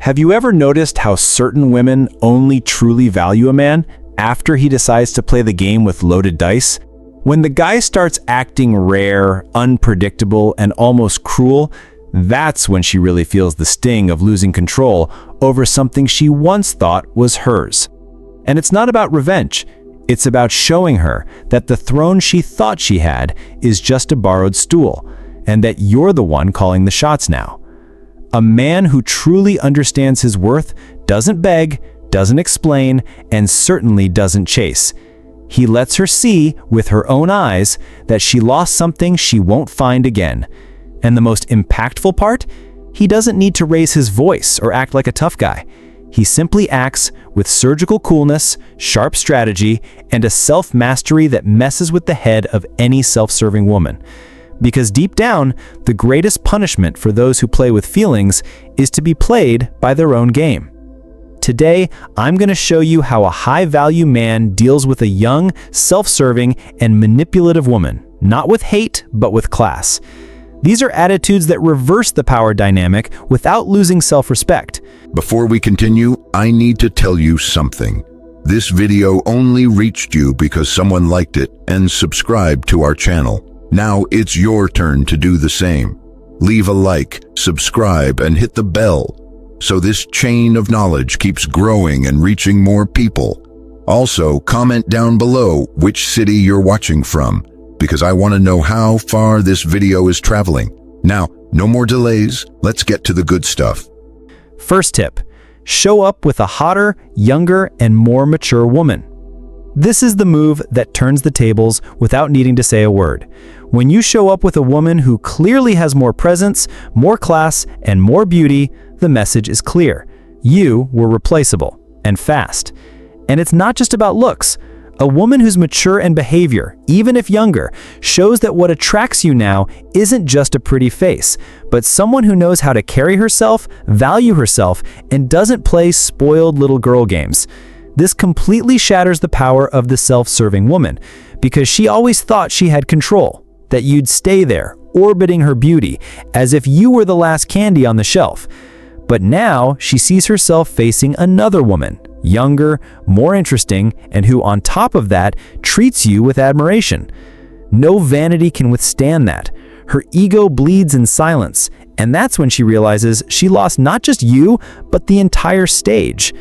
Have you ever noticed how certain women only truly value a man after he decides to play the game with loaded dice? When the guy starts acting rare, unpredictable, and almost cruel, that's when she really feels the sting of losing control over something she once thought was hers. And it's not about revenge. It's about showing her that the throne she thought she had is just a borrowed stool, and that you're the one calling the shots now. A man who truly understands his worth doesn't beg, doesn't explain, and certainly doesn't chase. He lets her see, with her own eyes, that she lost something she won't find again. And the most impactful part? He doesn't need to raise his voice or act like a tough guy. He simply acts with surgical coolness, sharp strategy, and a self-mastery that messes with the head of any self-serving woman. Because deep down, the greatest punishment for those who play with feelings is to be played by their own game. Today, I'm going to show you how a high-value man deals with a young, self-serving, and manipulative woman, not with hate, but with class. These are attitudes that reverse the power dynamic without losing self-respect. Before we continue, I need to tell you something. This video only reached you because someone liked it and subscribed to our channel. Now it's your turn to do the same. Leave a like, subscribe, and hit the bell so this chain of knowledge keeps growing and reaching more people. Also, comment down below which city you're watching from, because I want to know how far this video is traveling. Now, no more delays, let's get to the good stuff. First tip, show up with a hotter, younger, and more mature woman. This is the move that turns the tables without needing to say a word. When you show up with a woman who clearly has more presence, more class, and more beauty, the message is clear. You were replaceable, and fast. And it's not just about looks. A woman who's mature in behavior, even if younger, shows that what attracts you now isn't just a pretty face, but someone who knows how to carry herself, value herself, and doesn't play spoiled little girl games. This completely shatters the power of the self-serving woman, because she always thought she had control, that you'd stay there, orbiting her beauty, as if you were the last candy on the shelf. But now she sees herself facing another woman, younger, more interesting, and who on top of that treats you with admiration. No vanity can withstand that. Her ego bleeds in silence, and that's when she realizes she lost not just you, but the entire stage.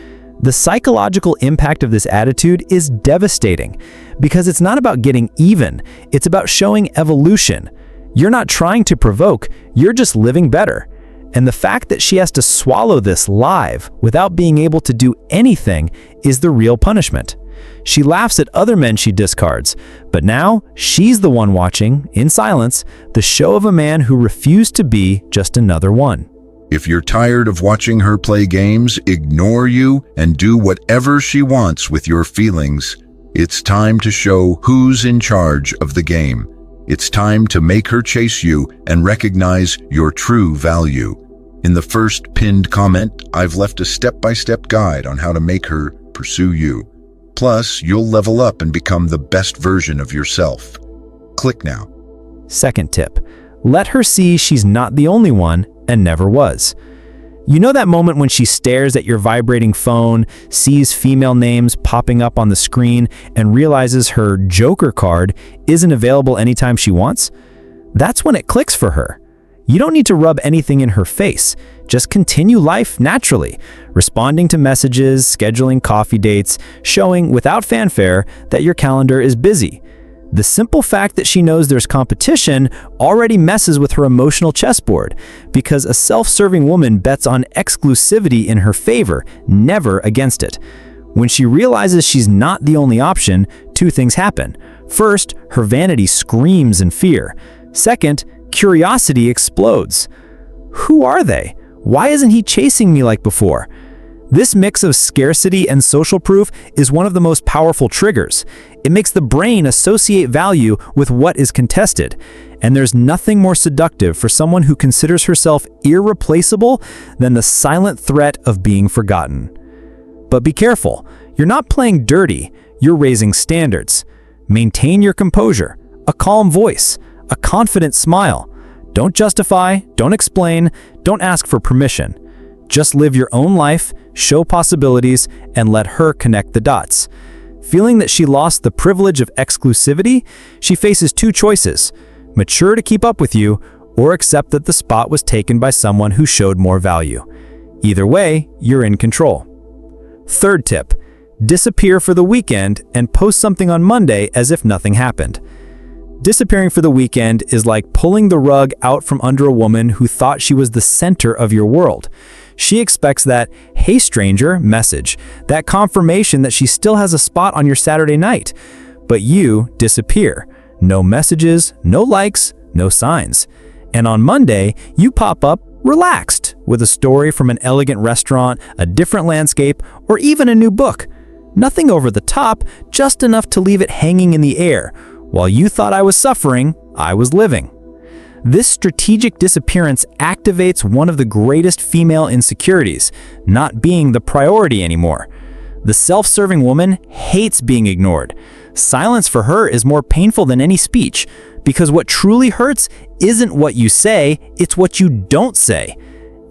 The psychological impact of this attitude is devastating, because it's not about getting even, it's about showing evolution. You're not trying to provoke, you're just living better. And the fact that she has to swallow this live without being able to do anything is the real punishment. She laughs at other men she discards, but now she's the one watching, in silence, the show of a man who refused to be just another one. If you're tired of watching her play games, ignore you, and do whatever she wants with your feelings, it's time to show who's in charge of the game. It's time to make her chase you and recognize your true value. In the first pinned comment, I've left a step-by-step guide on how to make her pursue you. Plus, you'll level up and become the best version of yourself. Click now. Second tip, let her see she's not the only one and never was. You know that moment when she stares at your vibrating phone, sees female names popping up on the screen, and realizes her Joker card isn't available anytime she wants? That's when it clicks for her. You don't need to rub anything in her face. Just continue life naturally, responding to messages, scheduling coffee dates, showing without fanfare that your calendar is busy. The simple fact that she knows there's competition already messes with her emotional chessboard, because a self-serving woman bets on exclusivity in her favor, never against it. When she realizes she's not the only option, two things happen. First, her vanity screams in fear. Second, curiosity explodes. Who are they? Why isn't he chasing me like before? This mix of scarcity and social proof is one of the most powerful triggers. It makes the brain associate value with what is contested. And there's nothing more seductive for someone who considers herself irreplaceable than the silent threat of being forgotten. But be careful, you're not playing dirty, you're raising standards. Maintain your composure, a calm voice, a confident smile. Don't justify, don't explain, don't ask for permission. Just live your own life, show possibilities, and let her connect the dots. Feeling that she lost the privilege of exclusivity, she faces two choices: mature to keep up with you, or accept that the spot was taken by someone who showed more value. Either way, you're in control. Third tip: disappear for the weekend and post something on Monday as if nothing happened. Disappearing for the weekend is like pulling the rug out from under a woman who thought she was the center of your world. She expects that "Hey stranger" message, that confirmation that she still has a spot on your Saturday night. But you disappear. No messages, no likes, no signs. And on Monday, you pop up relaxed with a story from an elegant restaurant, a different landscape, or even a new book. Nothing over the top, just enough to leave it hanging in the air. While you thought I was suffering, I was living. This strategic disappearance activates one of the greatest female insecurities, not being the priority anymore. The self-serving woman hates being ignored. Silence for her is more painful than any speech, because what truly hurts isn't what you say, it's what you don't say.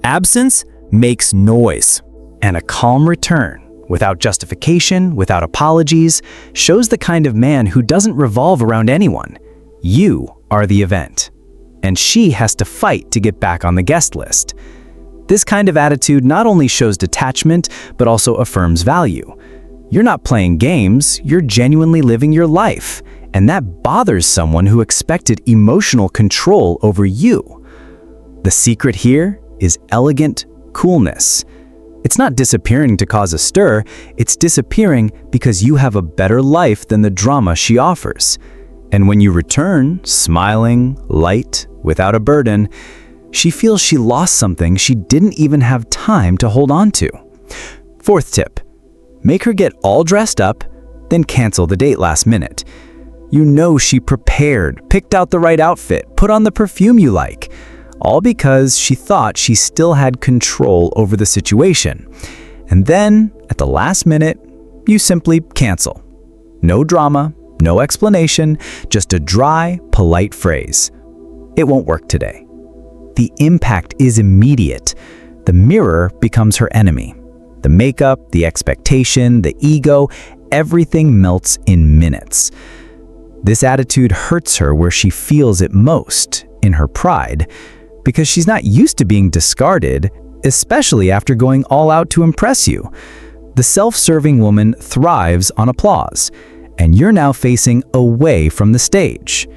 Absence makes noise. And a calm return, without justification, without apologies, shows the kind of man who doesn't revolve around anyone. You are the event. And she has to fight to get back on the guest list. This kind of attitude not only shows detachment, but also affirms value. You're not playing games, you're genuinely living your life. And that bothers someone who expected emotional control over you. The secret here is elegant coolness. It's not disappearing to cause a stir, it's disappearing because you have a better life than the drama she offers. And when you return, smiling, light, without a burden, she feels she lost something she didn't even have time to hold on to. Fourth tip: make her get all dressed up, then cancel the date last minute. You know she prepared, picked out the right outfit, put on the perfume you like, all because she thought she still had control over the situation. And then, at the last minute, you simply cancel. No drama, no explanation, just a dry, polite phrase. It won't work today. The impact is immediate. The mirror becomes her enemy. The makeup, the expectation, the ego, everything melts in minutes. This attitude hurts her where she feels it most, in her pride, because she's not used to being discarded, especially after going all out to impress you. The self-serving woman thrives on applause, and you're now facing away from the stage.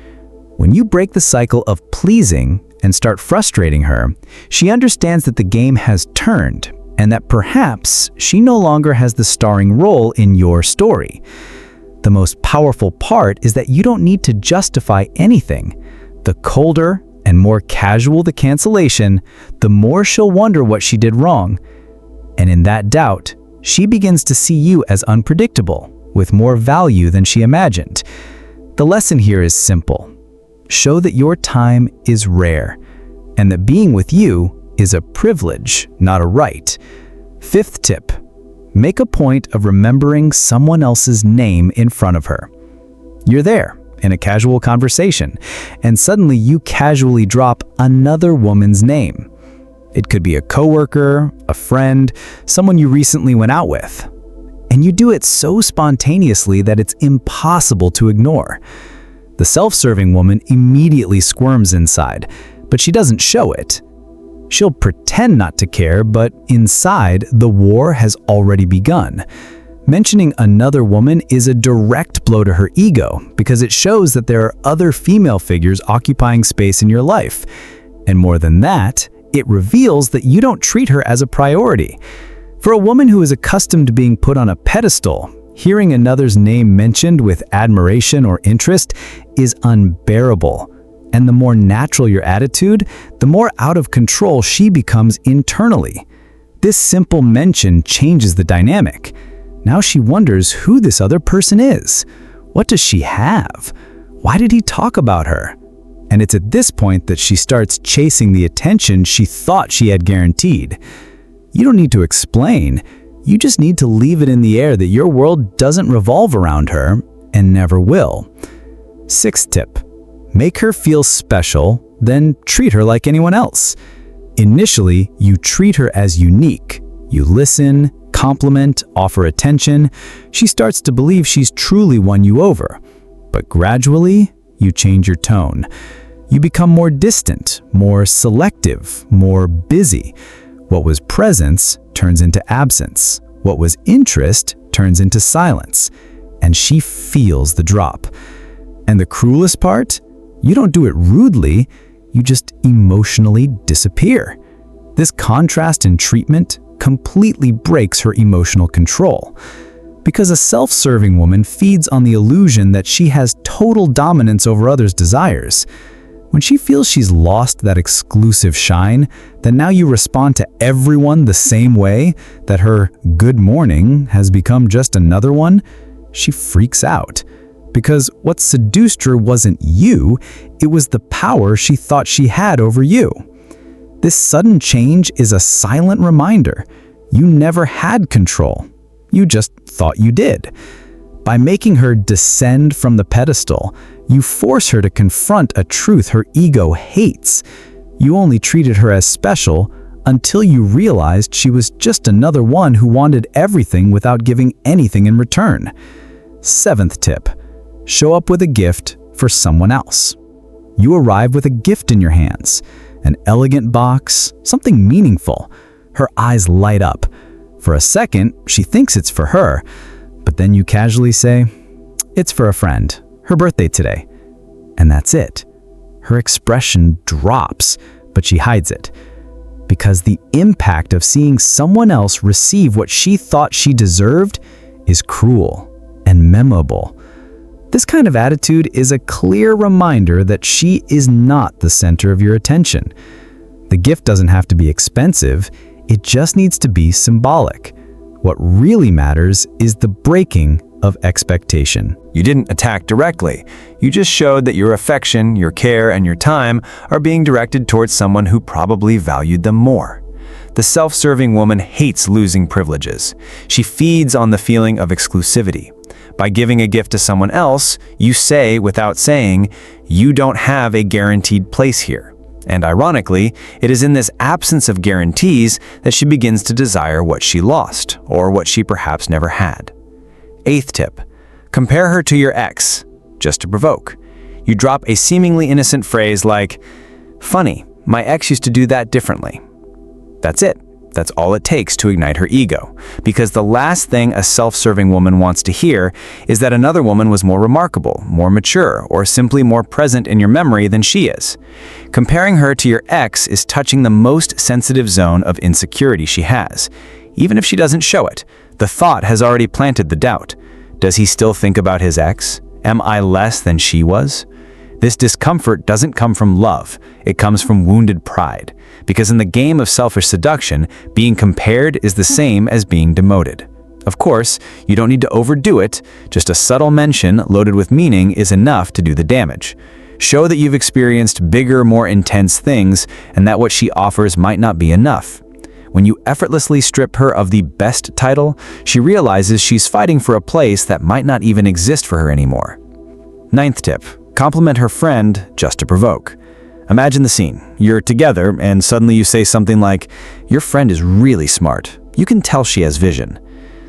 When you break the cycle of pleasing and start frustrating her, she understands that the game has turned, and that perhaps she no longer has the starring role in your story. The most powerful part is that you don't need to justify anything. The colder and more casual the cancellation, the more she'll wonder what she did wrong. And in that doubt, she begins to see you as unpredictable, with more value than she imagined. The lesson here is simple. Show that your time is rare, and that being with you is a privilege, not a right. Fifth tip: make a point of remembering someone else's name in front of her. You're there in a casual conversation, and suddenly you casually drop another woman's name. It could be a coworker, a friend, someone you recently went out with. And you do it so spontaneously that it's impossible to ignore. The self-serving woman immediately squirms inside, but she doesn't show it. She'll pretend not to care, but inside, the war has already begun. Mentioning another woman is a direct blow to her ego because it shows that there are other female figures occupying space in your life. And more than that, it reveals that you don't treat her as a priority. For a woman who is accustomed to being put on a pedestal, hearing another's name mentioned with admiration or interest is unbearable. And the more natural your attitude, the more out of control she becomes internally. This simple mention changes the dynamic. Now she wonders who this other person is. What does she have? Why did he talk about her? And it's at this point that she starts chasing the attention she thought she had guaranteed. You don't need to explain. You just need to leave it in the air that your world doesn't revolve around her and never will. Sixth tip: make her feel special, then treat her like anyone else. Initially, you treat her as unique. You listen, compliment, offer attention. She starts to believe she's truly won you over. But gradually, you change your tone. You become more distant, more selective, more busy. What was presence turns into absence. What was interest turns into silence. And she feels the drop. And the cruelest part? You don't do it rudely, you just emotionally disappear. This contrast in treatment completely breaks her emotional control. Because a self-serving woman feeds on the illusion that she has total dominance over others' desires. When she feels she's lost that exclusive shine, then now you respond to everyone the same way, that her good morning has become just another one, she freaks out. Because what seduced her wasn't you, it was the power she thought she had over you. This sudden change is a silent reminder. You never had control. You just thought you did. By making her descend from the pedestal, you force her to confront a truth her ego hates. You only treated her as special until you realized she was just another one who wanted everything without giving anything in return. 7th tip. Show up with a gift for someone else. You arrive with a gift in your hands, an elegant box, something meaningful. Her eyes light up. For a second, she thinks it's for her, but then you casually say, "It's for a friend, her birthday today." And that's it. Her expression drops, but she hides it. Because the impact of seeing someone else receive what she thought she deserved is cruel and memorable. This kind of attitude is a clear reminder that she is not the center of your attention. The gift doesn't have to be expensive, it just needs to be symbolic. What really matters is the breaking of expectation. You didn't attack directly. You just showed that your affection, your care, and your time are being directed towards someone who probably valued them more. The self-serving woman hates losing privileges. She feeds on the feeling of exclusivity. By giving a gift to someone else, you say, without saying, "You don't have a guaranteed place here." And ironically, it is in this absence of guarantees that she begins to desire what she lost, or what she perhaps never had. 8th tip. Compare her to your ex, just to provoke. You drop a seemingly innocent phrase like, "Funny, my ex used to do that differently." That's it. That's all it takes to ignite her ego. Because the last thing a self-serving woman wants to hear is that another woman was more remarkable, more mature, or simply more present in your memory than she is. Comparing her to your ex is touching the most sensitive zone of insecurity she has. Even if she doesn't show it, the thought has already planted the doubt. Does he still think about his ex? Am I less than she was? This discomfort doesn't come from love, it comes from wounded pride. Because in the game of selfish seduction, being compared is the same as being demoted. Of course, you don't need to overdo it, just a subtle mention loaded with meaning is enough to do the damage. Show that you've experienced bigger, more intense things, and that what she offers might not be enough. When you effortlessly strip her of the best title, she realizes she's fighting for a place that might not even exist for her anymore. 9th tip. Compliment her friend just to provoke. Imagine the scene. You're together and suddenly you say something like, "Your friend is really smart. You can tell she has vision."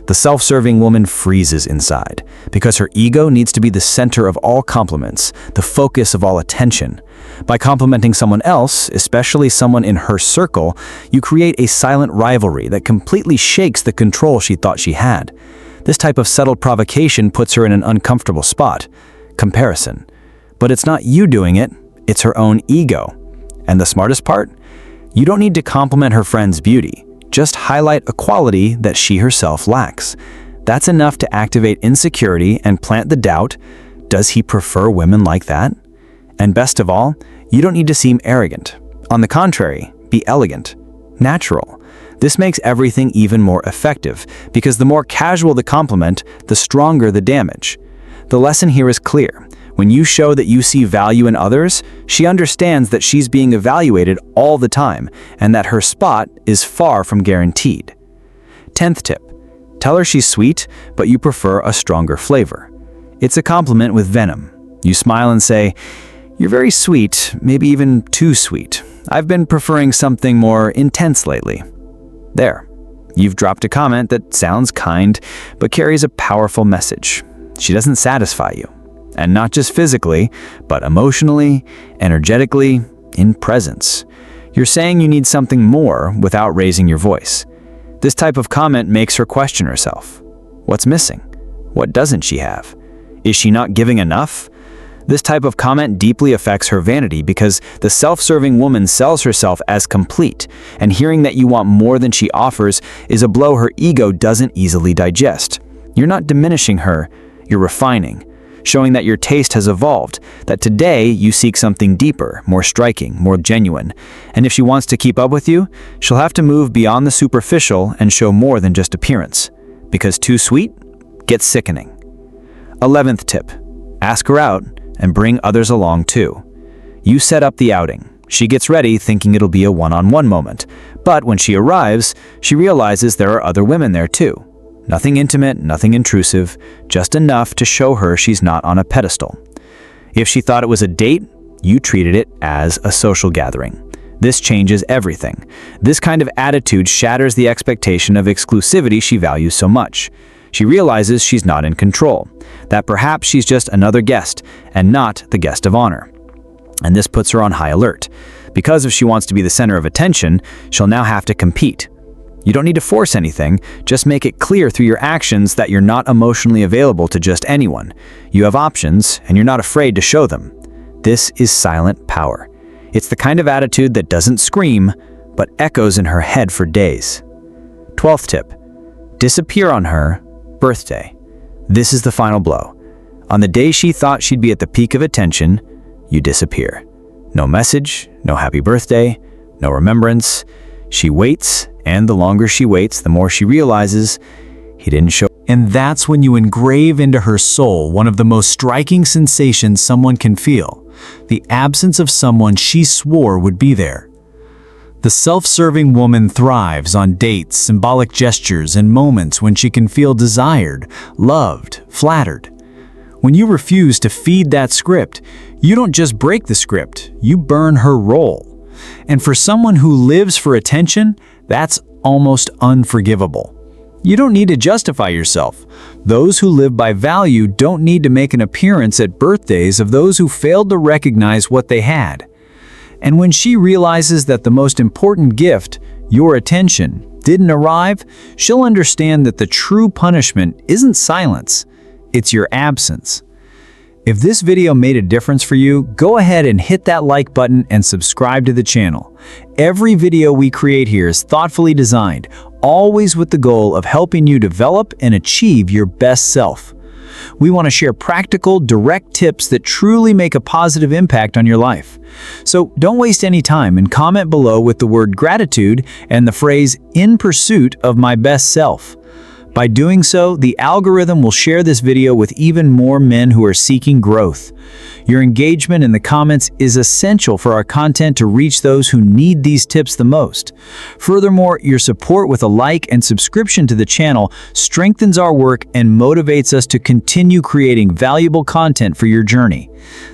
The self-serving woman freezes inside because her ego needs to be the center of all compliments, the focus of all attention. By complimenting someone else, especially someone in her circle, you create a silent rivalry that completely shakes the control she thought she had. This type of subtle provocation puts her in an uncomfortable spot. Comparison. But it's not you doing it, it's her own ego. And the smartest part? You don't need to compliment her friend's beauty. Just highlight a quality that she herself lacks. That's enough to activate insecurity and plant the doubt, does he prefer women like that? And best of all, you don't need to seem arrogant. On the contrary, be elegant, natural. This makes everything even more effective, because the more casual the compliment, the stronger the damage. The lesson here is clear. When you show that you see value in others, she understands that she's being evaluated all the time and that her spot is far from guaranteed. 10th tip. Tell her she's sweet, but you prefer a stronger flavor. It's a compliment with venom. You smile and say, "You're very sweet, maybe even too sweet. I've been preferring something more intense lately." There. You've dropped a comment that sounds kind, but carries a powerful message. She doesn't satisfy you. And not just physically, but emotionally, energetically, in presence. You're saying you need something more without raising your voice. This type of comment makes her question herself. What's missing? What doesn't she have? Is she not giving enough? This type of comment deeply affects her vanity because the self-serving woman sells herself as complete, and hearing that you want more than she offers is a blow her ego doesn't easily digest. You're not diminishing her, you're refining, showing that your taste has evolved, that today you seek something deeper, more striking, more genuine. And if she wants to keep up with you, she'll have to move beyond the superficial and show more than just appearance. Because too sweet gets sickening. 11th tip. Ask her out and bring others along too. You set up the outing. She gets ready thinking it'll be a one-on-one moment. But when she arrives, she realizes there are other women there too. Nothing intimate, nothing intrusive, just enough to show her she's not on a pedestal. If she thought it was a date, you treated it as a social gathering. This changes everything. This kind of attitude shatters the expectation of exclusivity she values so much. She realizes she's not in control, that perhaps she's just another guest and not the guest of honor. And this puts her on high alert, because if she wants to be the center of attention, she'll now have to compete. You don't need to force anything, just make it clear through your actions that you're not emotionally available to just anyone. You have options, and you're not afraid to show them. This is silent power. It's the kind of attitude that doesn't scream, but echoes in her head for days. 12th tip. Disappear on her birthday. This is the final blow. On the day she thought she'd be at the peak of attention, you disappear. No message, no happy birthday, no remembrance. She waits, and the longer she waits, the more she realizes he didn't show. And that's when you engrave into her soul one of the most striking sensations someone can feel, the absence of someone she swore would be there. The self-serving woman thrives on dates, symbolic gestures, and moments when she can feel desired, loved, flattered. When you refuse to feed that script, you don't just break the script, you burn her role. And for someone who lives for attention, that's almost unforgivable. You don't need to justify yourself. Those who live by value don't need to make an appearance at birthdays of those who failed to recognize what they had. And when she realizes that the most important gift, your attention, didn't arrive, she'll understand that the true punishment isn't silence, it's your absence. If this video made a difference for you, go ahead and hit that like button and subscribe to the channel. Every video we create here is thoughtfully designed, always with the goal of helping you develop and achieve your best self. We want to share practical, direct tips that truly make a positive impact on your life. So don't waste any time and comment below with the word gratitude and the phrase "in pursuit of my best self." By doing so, the algorithm will share this video with even more men who are seeking growth. Your engagement in the comments is essential for our content to reach those who need these tips the most. Furthermore, your support with a like and subscription to the channel strengthens our work and motivates us to continue creating valuable content for your journey.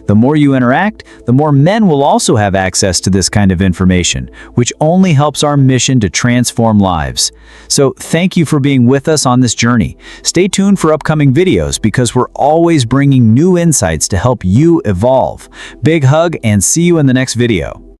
The more you interact, the more men will also have access to this kind of information, which only helps our mission to transform lives. So thank you for being with us on this journey. Stay tuned for upcoming videos because we're always bringing new insights to help you evolve. Big hug and see you in the next video.